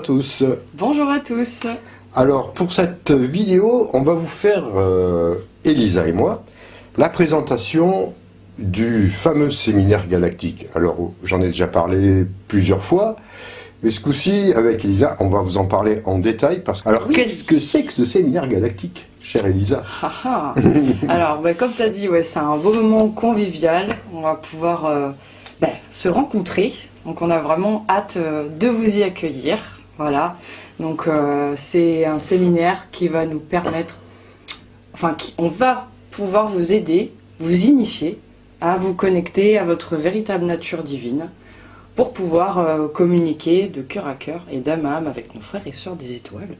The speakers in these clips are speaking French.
tous. Bonjour à tous. Alors pour cette vidéo, on va vous faire, Elisa et moi, la présentation du fameux séminaire galactique. Alors j'en ai déjà parlé plusieurs fois, mais ce coup-ci, avec Elisa, on va vous en parler en détail. Alors oui. Qu'est-ce que c'est que ce séminaire galactique, chère Elisa? Alors comme tu as dit, c'est un beau moment convivial. On va pouvoir se rencontrer. Donc on a vraiment hâte de vous y accueillir. Voilà. Donc c'est un séminaire qui va nous permettre, on va pouvoir vous aider, vous initier à vous connecter à votre véritable nature divine pour pouvoir communiquer de cœur à cœur et d'âme à âme avec nos frères et sœurs des étoiles.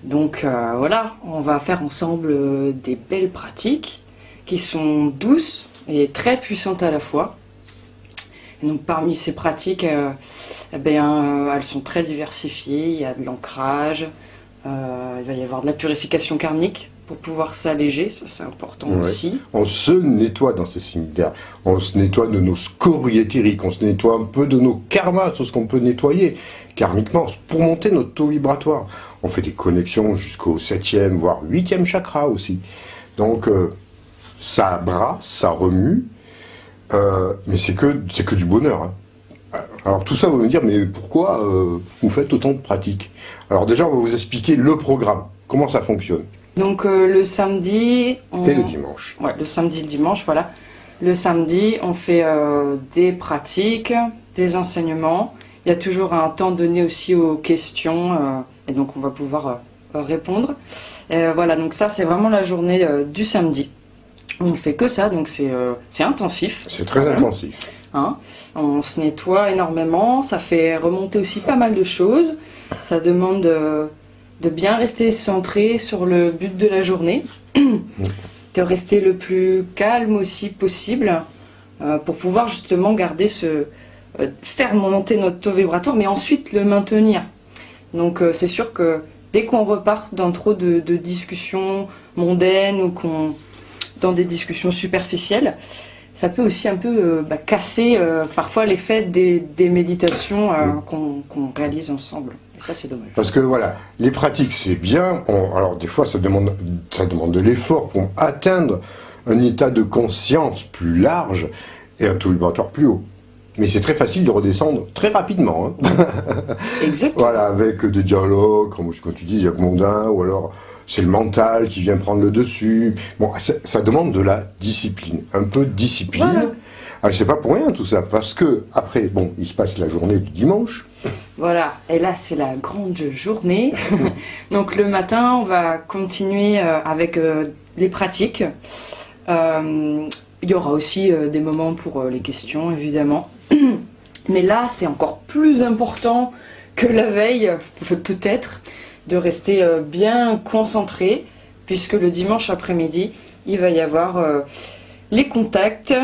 Donc voilà, on va faire ensemble des belles pratiques qui sont douces et très puissantes à la fois. Et donc parmi ces pratiques, elles sont très diversifiées. Il y a de l'ancrage, il va y avoir de la purification karmique pour pouvoir s'alléger, ça c'est important aussi. On se nettoie dans ces séminaires, on se nettoie de nos scories éthériques, on se nettoie un peu de nos karmas, tout ce qu'on peut nettoyer karmiquement pour monter notre taux vibratoire. On fait des connexions jusqu'au 7e, voire 8e chakra aussi. Donc ça brasse, ça remue. Mais c'est que du bonheur. Hein. Alors tout ça, vous me dire, mais pourquoi vous faites autant de pratiques? Alors déjà, on va vous expliquer le programme, comment ça fonctionne. Donc le samedi... Et le dimanche. Ouais, le samedi et le dimanche, voilà. Le samedi, on fait des pratiques, des enseignements. Il y a toujours un temps donné aussi aux questions, et donc on va pouvoir répondre. Voilà, donc ça, c'est vraiment la journée du samedi. On fait que ça, donc c'est intensif. C'est très intensif. Hein, on se nettoie énormément, ça fait remonter aussi pas mal de choses. Ça demande de bien rester centré sur le but de la journée, de rester le plus calme aussi possible, pour pouvoir justement garder faire monter notre taux vibratoire, mais ensuite le maintenir. Donc c'est sûr que dès qu'on repart dans trop de discussions mondaines ou dans des discussions superficielles, ça peut aussi un peu casser parfois l'effet des méditations qu'on réalise ensemble. Et ça, c'est dommage. Parce que voilà, les pratiques, c'est bien. Alors des fois, ça demande de l'effort pour atteindre un état de conscience plus large et un taux vibratoire plus haut. Mais c'est très facile de redescendre très rapidement. Hein. Exactement. Voilà, avec des dialogues, comme tu dis, Jacques Mondin, ou alors c'est le mental qui vient prendre le dessus. Bon, ça demande de la discipline, un peu de discipline. Voilà. Alors, c'est pas pour rien tout ça, parce que après, il se passe la journée du dimanche. Voilà, et là c'est la grande journée. Donc le matin, on va continuer avec les pratiques. Il y aura aussi des moments pour les questions, évidemment. Mais là, c'est encore plus important que la veille, peut-être, de rester bien concentré, puisque le dimanche après-midi, il va y avoir les contacts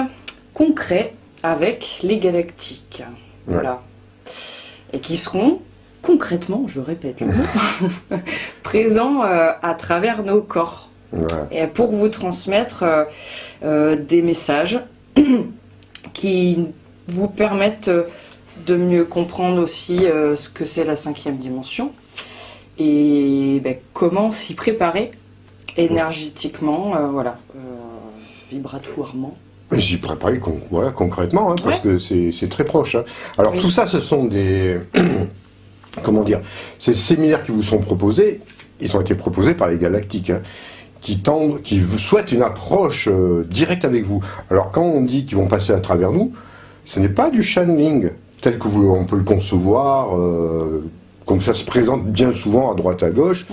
concrets avec les galactiques. Voilà. Et qui seront concrètement, je répète le mot, présents à travers nos corps. Voilà. Et pour vous transmettre des messages qui vous permettent de mieux comprendre aussi ce que c'est la 5e dimension et comment s'y préparer énergétiquement, vibratoirement. J'y préparais concrètement, hein, parce que c'est très proche. Hein. Alors tout ça, ce sont des... ces séminaires qui vous sont proposés, ils ont été proposés par les galactiques, hein, qui souhaitent une approche directe avec vous. Alors quand on dit qu'ils vont passer à travers nous, ce n'est pas du channeling, tel que on peut le concevoir, comme ça se présente bien souvent à droite à gauche.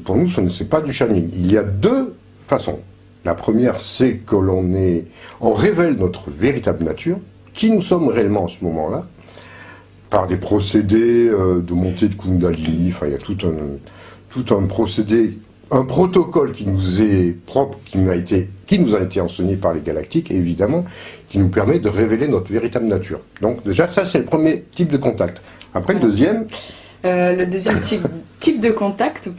Pour nous, ce n'est pas du channeling. Il y a deux façons. La première, c'est que on révèle notre véritable nature, qui nous sommes réellement en ce moment-là, par des procédés de montée de Kundalini. Enfin, il y a tout un procédé, un protocole qui nous est propre, qui nous a été enseigné par les galactiques, et évidemment, qui nous permet de révéler notre véritable nature. Donc déjà, ça, c'est le premier type de contact. Après, le deuxième... le deuxième type de contact,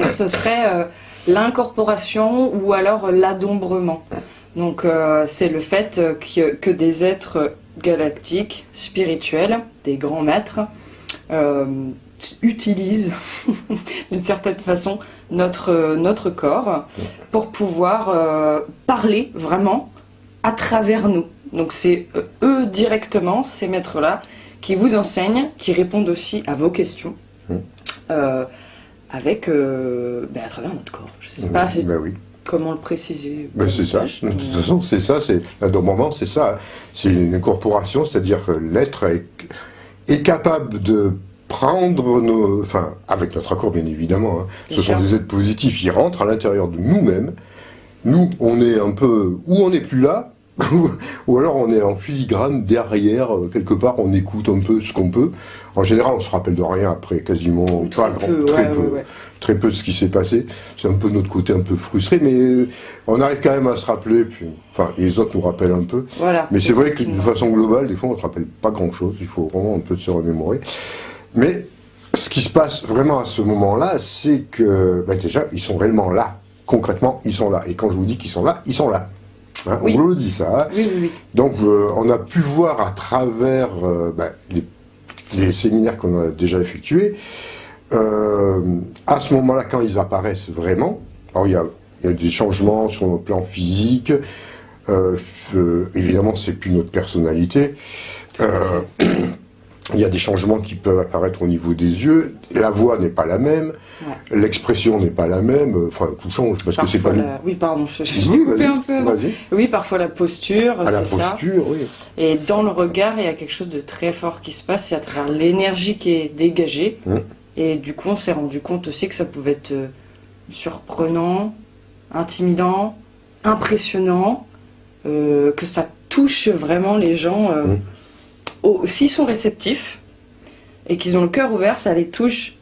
ce serait... l'incorporation ou alors l'adombrement. Donc c'est le fait que des êtres galactiques, spirituels, des grands maîtres, utilise d'une certaine façon notre corps pour pouvoir parler vraiment à travers nous. Donc c'est eux directement, ces maîtres-là, qui vous enseignent, qui répondent aussi à vos questions, avec, à travers notre corps. Je sais pas oui. comment le préciser. C'est ça, de toute façon c'est ça, normalement c'est ça, c'est une incorporation, c'est-à-dire que l'être est capable de prendre avec notre accord bien évidemment, ce sont des êtres positifs, ils rentrent à l'intérieur de nous-mêmes, nous on est un peu, ou on n'est plus là, ou alors on est en filigrane derrière, quelque part, on écoute un peu ce qu'on peut. En général, on se rappelle de rien après, quasiment très peu de ce qui s'est passé. C'est un peu notre côté un peu frustré, mais on arrive quand même à se rappeler. Puis, les autres nous rappellent un peu. Voilà, mais c'est vrai que de façon globale, des fois, on ne se rappelle pas grand-chose. Il faut vraiment un peu se remémorer. Mais ce qui se passe vraiment à ce moment-là, c'est que déjà, ils sont réellement là. Concrètement, ils sont là. Et quand je vous dis qu'ils sont là, ils sont là. On vous le dit ça. Oui. Donc on a pu voir à travers les séminaires qu'on a déjà effectués, à ce moment-là, quand ils apparaissent vraiment, alors il y a des changements sur le plan physique, évidemment c'est plus notre personnalité, il y a des changements qui peuvent apparaître au niveau des yeux, la voix n'est pas la même, l'expression n'est pas la même, tout change parce parfois que c'est pas nous. Oui, pardon, je t'ai coupé un peu. Oui, parfois la posture, c'est ça. Oui. Et dans le regard, il y a quelque chose de très fort qui se passe, c'est à travers l'énergie qui est dégagée. Et du coup, on s'est rendu compte aussi que ça pouvait être surprenant, intimidant, impressionnant, que ça touche vraiment les gens. S'ils sont réceptifs et qu'ils ont le cœur ouvert, ça les touche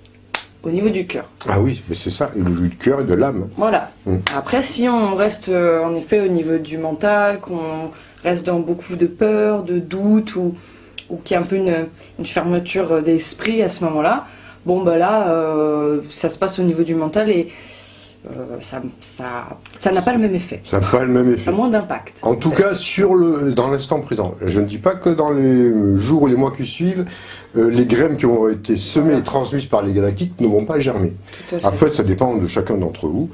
au niveau du cœur. Ah oui, mais c'est ça, au niveau du cœur et de l'âme. Voilà. Après, si on reste en effet au niveau du mental, qu'on reste dans beaucoup de peur, de doute, ou qu'il y a un peu une fermeture d'esprit à ce moment-là, ça se passe au niveau du mental et ça n'a pas le même effet. Ça n'a pas le même effet. Ça a moins d'impact. En tout cas, dans l'instant présent. Je ne dis pas que dans les jours ou les mois qui suivent, les graines qui ont été semées et transmises par les galactiques ne vont pas germer. Tout à fait. En fait, ça dépend de chacun d'entre vous.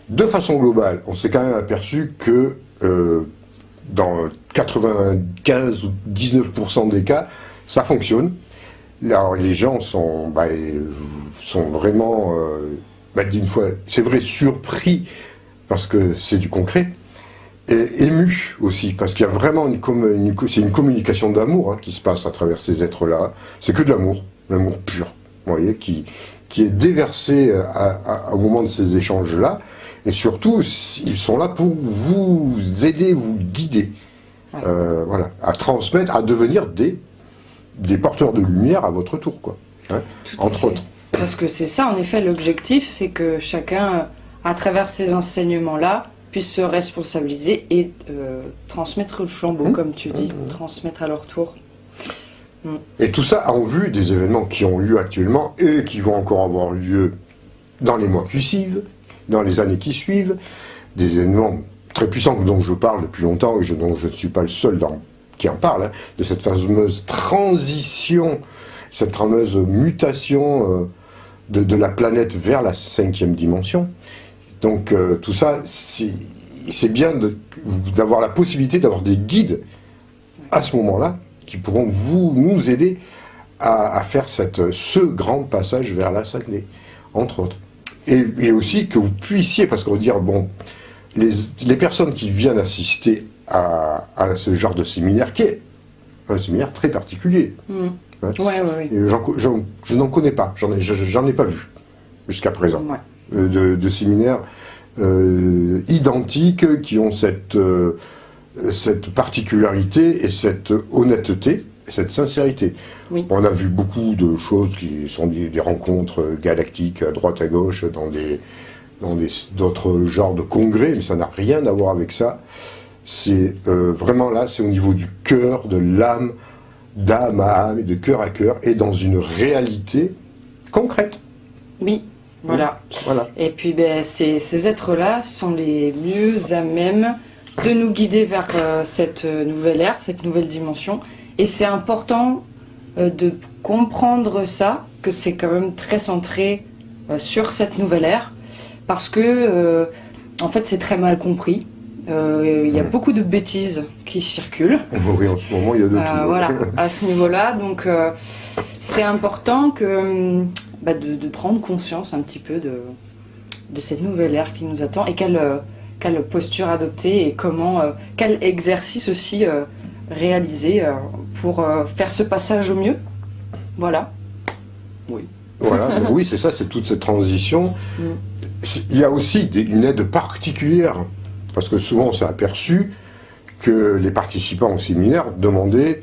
De façon globale, on s'est quand même aperçu que dans 95 ou 19% des cas, ça fonctionne. Alors, les gens sont vraiment... d'une fois, c'est vrai, surpris, parce que c'est du concret, et ému aussi, parce qu'il y a vraiment c'est une communication d'amour qui se passe à travers ces êtres-là. C'est que de l'amour pur, vous voyez, qui est déversé au moment de ces échanges-là, et surtout, ils sont là pour vous aider, vous guider, à transmettre, à devenir des porteurs de lumière à votre tour, quoi, entre autres. Parce que c'est ça, en effet, l'objectif, c'est que chacun, à travers ces enseignements-là, puisse se responsabiliser et transmettre le flambeau, comme tu dis, transmettre à leur tour. Et tout ça en vue des événements qui ont lieu actuellement et qui vont encore avoir lieu dans les mois qui suivent, dans les années qui suivent, des événements très puissants dont je parle depuis longtemps et dont je ne suis pas le seul qui en parle, de cette fameuse transition, cette fameuse mutation de la planète vers la 5e dimension. Donc tout ça, c'est bien d'avoir la possibilité d'avoir des guides à ce moment-là qui pourront nous aider à faire ce grand passage vers la 5D, entre autres. Et aussi que vous puissiez, parce qu'on va dire, les personnes qui viennent assister à ce genre de séminaire, qui est un séminaire très particulier. Je n'en connais pas, j'en ai pas vu jusqu'à présent, de séminaires identiques qui ont cette particularité et cette honnêteté, et cette sincérité. On a vu beaucoup de choses qui sont des rencontres galactiques à droite à gauche dans d'autres genres de congrès, mais ça n'a rien à voir avec ça. C'est vraiment là, c'est au niveau du cœur, de l'âme, d'âme à âme et de cœur à cœur, et dans une réalité concrète. Oui, voilà. Et puis ces êtres-là sont les mieux à même de nous guider vers cette nouvelle ère, cette nouvelle dimension. Et c'est important de comprendre ça que c'est quand même très centré sur cette nouvelle ère, parce que en fait c'est très mal compris. Il y a beaucoup de bêtises qui circulent. Oui, en ce moment, il y a de tout. Voilà, à ce niveau-là. Donc, c'est important de prendre conscience un petit peu de cette nouvelle ère qui nous attend et quelle posture adopter et quel exercice aussi réaliser pour faire ce passage au mieux. Voilà. Oui. Voilà, oui, c'est ça, c'est toute cette transition. Il y a aussi une aide particulière, parce que souvent on s'est aperçu que les participants au séminaire demandaient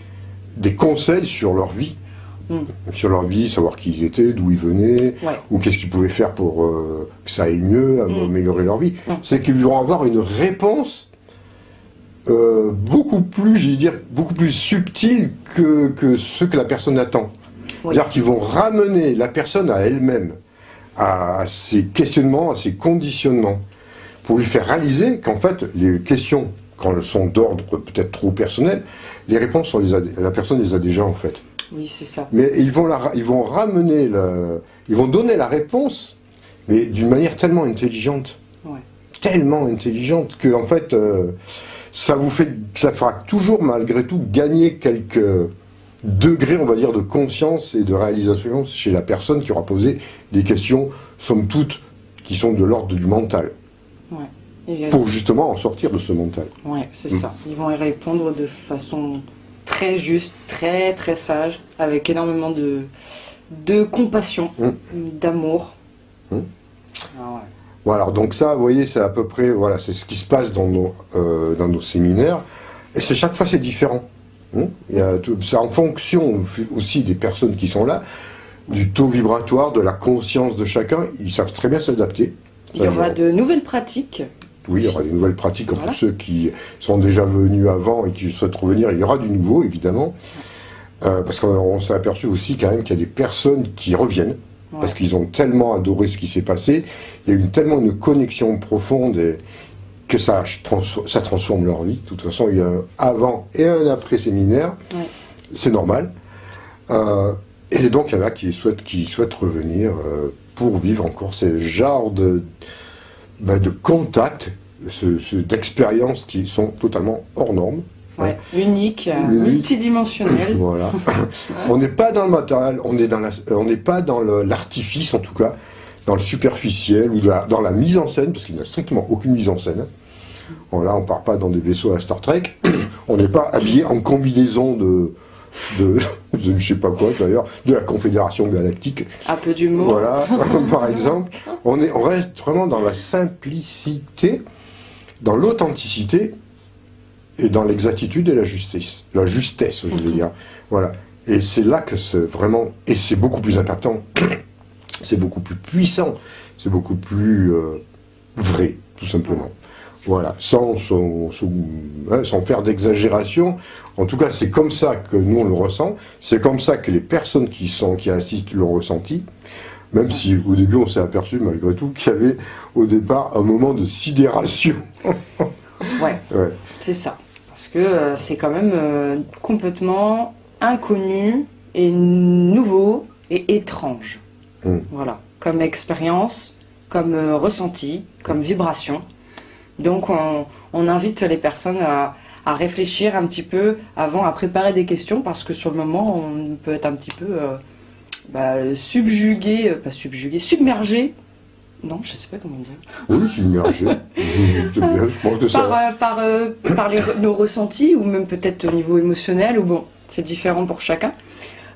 des conseils sur leur vie. Sur leur vie, savoir qui ils étaient, d'où ils venaient, ou qu'est-ce qu'ils pouvaient faire pour que ça aille mieux, améliorer leur vie. C'est qu'ils vont avoir une réponse beaucoup plus subtile que ce que la personne attend. C'est-à-dire qu'ils vont ramener la personne à elle-même, à ses questionnements, à ses conditionnements, pour lui faire réaliser qu'en fait, les questions, quand elles sont d'ordre peut-être trop personnel, les réponses, la personne les a déjà en fait. Oui, c'est ça. Mais ils vont donner la réponse, mais d'une manière tellement intelligente. Tellement intelligente que en fait, ça fera toujours malgré tout gagner quelques degrés, on va dire, de conscience et de réalisation chez la personne qui aura posé des questions, somme toute, qui sont de l'ordre du mental. Pour justement en sortir de ce mental. Oui, c'est ça. Ils vont y répondre de façon très juste, très très sage, avec énormément de compassion, d'amour. Voilà, alors donc ça, vous voyez, c'est à peu près, voilà, c'est ce qui se passe dans nos séminaires, et chaque fois c'est différent. C'est en fonction aussi des personnes qui sont là, du taux vibratoire, de la conscience de chacun, ils savent très bien s'adapter. Il y aura de nouvelles pratiques. Oui, il y aura des nouvelles pratiques, pour ceux qui sont déjà venus avant et qui souhaitent revenir, il y aura du nouveau, évidemment. Parce qu'on s'est aperçu aussi quand même qu'il y a des personnes qui reviennent, parce qu'ils ont tellement adoré ce qui s'est passé, il y a eu tellement une connexion profonde que ça transforme leur vie. De toute façon, il y a un avant et un après séminaire, c'est normal. Et donc, il y en a qui souhaitent revenir pour vivre encore ce genre de contacts, d'expériences qui sont totalement hors normes. Unique, multidimensionnel. Voilà. On n'est pas dans le matériel, on n'est pas dans l'artifice en tout cas, dans le superficiel ou dans la mise en scène, parce qu'il n'y a strictement aucune mise en scène. Là, on ne part pas dans des vaisseaux à Star Trek, on n'est pas habillé en combinaison de je sais pas quoi d'ailleurs, de la Confédération Galactique. Un peu d'humour. Voilà, par exemple. On reste vraiment dans la simplicité, dans l'authenticité, et dans l'exactitude et la justesse. La justesse, je veux dire. Voilà. Et c'est là que c'est vraiment... Et c'est beaucoup plus impactant. C'est beaucoup plus puissant. C'est beaucoup plus vrai, tout simplement. Voilà. Sans faire d'exagération. En tout cas, c'est comme ça que nous, on le ressent. C'est comme ça que les personnes qui assistent l'ont ressenti. Même si, au début, on s'est aperçu, malgré tout, qu'il y avait, au départ, un moment de sidération. C'est ça. Parce que c'est quand même complètement inconnu et nouveau et étrange. Voilà, comme expérience, comme ressenti, comme vibration. Donc on invite les personnes à réfléchir un petit peu avant, à préparer des questions, parce que sur le moment, on peut être un petit peu submergé. Non, je sais pas comment dire. Oui, submergé. Je pense que ça... Par nos ressentis, ou même peut-être au niveau émotionnel, ou bon, c'est différent pour chacun.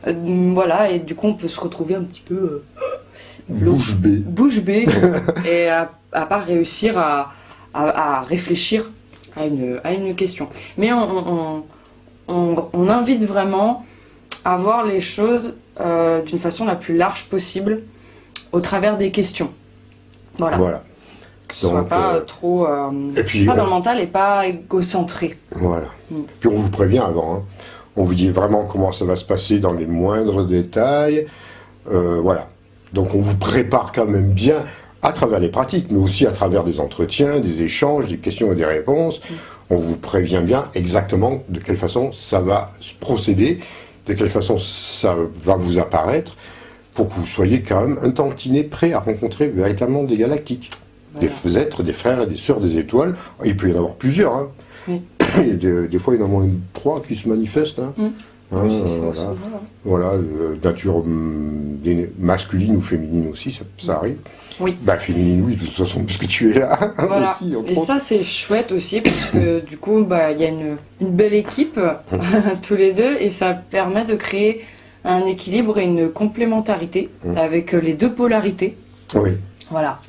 Voilà, et du coup, on peut se retrouver un petit peu... bouche bée. Et à pas réussir à réfléchir à une question. Mais on invite vraiment à voir les choses d'une façon la plus large possible, au travers des questions. Voilà. Que ce soit pas trop... pas dans le mental et pas égocentré. Voilà. Puis on vous prévient avant. On vous dit vraiment comment ça va se passer dans les moindres détails. Voilà. Donc on vous prépare quand même bien à travers les pratiques, mais aussi à travers des entretiens, des échanges, des questions et des réponses. On vous prévient bien exactement de quelle façon ça va se procéder, de quelle façon ça va vous apparaître. pour que vous soyez quand même un tantinet prêt à rencontrer véritablement des galactiques. Voilà. Des êtres, des frères et des sœurs des étoiles. Il peut y en avoir plusieurs. Hein. Oui. Des fois, il y en a moins de 3 qui se manifestent. Hein. Hein, Oui, c'est ça, voilà, souvent. voilà nature masculine ou féminine aussi, ça arrive. Oui. Bah, féminine, oui, de toute façon, parce que tu es là hein, Voilà. aussi. entre Et autres. ça, c'est chouette aussi, parce que du coup, bah, il y a une belle équipe, tous les deux, et ça permet de créer un équilibre et une complémentarité avec les deux polarités. Oui. Voilà.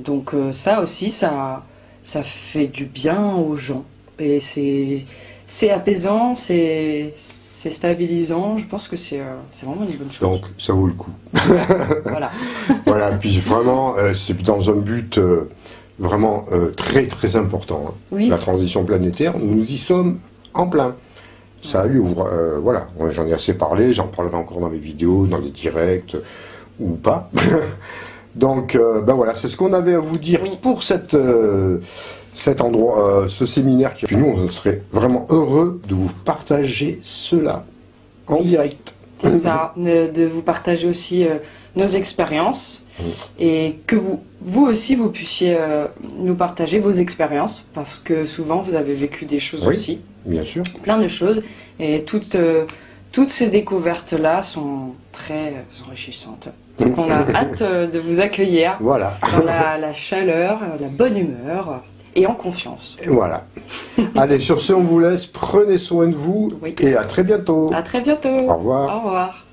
Donc ça aussi, ça fait du bien aux gens. Et c'est apaisant, c'est stabilisant. Je pense que c'est vraiment une bonne chose. Donc, ça vaut le coup. Voilà. Voilà, puis vraiment, c'est dans un but vraiment très très important. Hein. Oui. La transition planétaire, nous y sommes en plein. Ça a lieu, voilà, j'en ai assez parlé, j'en parlerai encore dans mes vidéos, dans les directs, ou pas. Donc, ben voilà, c'est ce qu'on avait à vous dire pour cet endroit, ce séminaire. Puis nous, on serait vraiment heureux de vous partager cela en direct. C'est ça, de vous partager aussi nos expériences et que vous aussi, vous puissiez nous partager vos expériences parce que souvent, vous avez vécu des choses aussi. Bien sûr. Plein de choses et toutes ces découvertes-là sont très enrichissantes. Donc on a hâte de vous accueillir voilà. dans la chaleur, la bonne humeur et en confiance. Et voilà. Allez, sur ce, on vous laisse. Prenez soin de vous et à très bientôt. À très bientôt. Au revoir. Au revoir.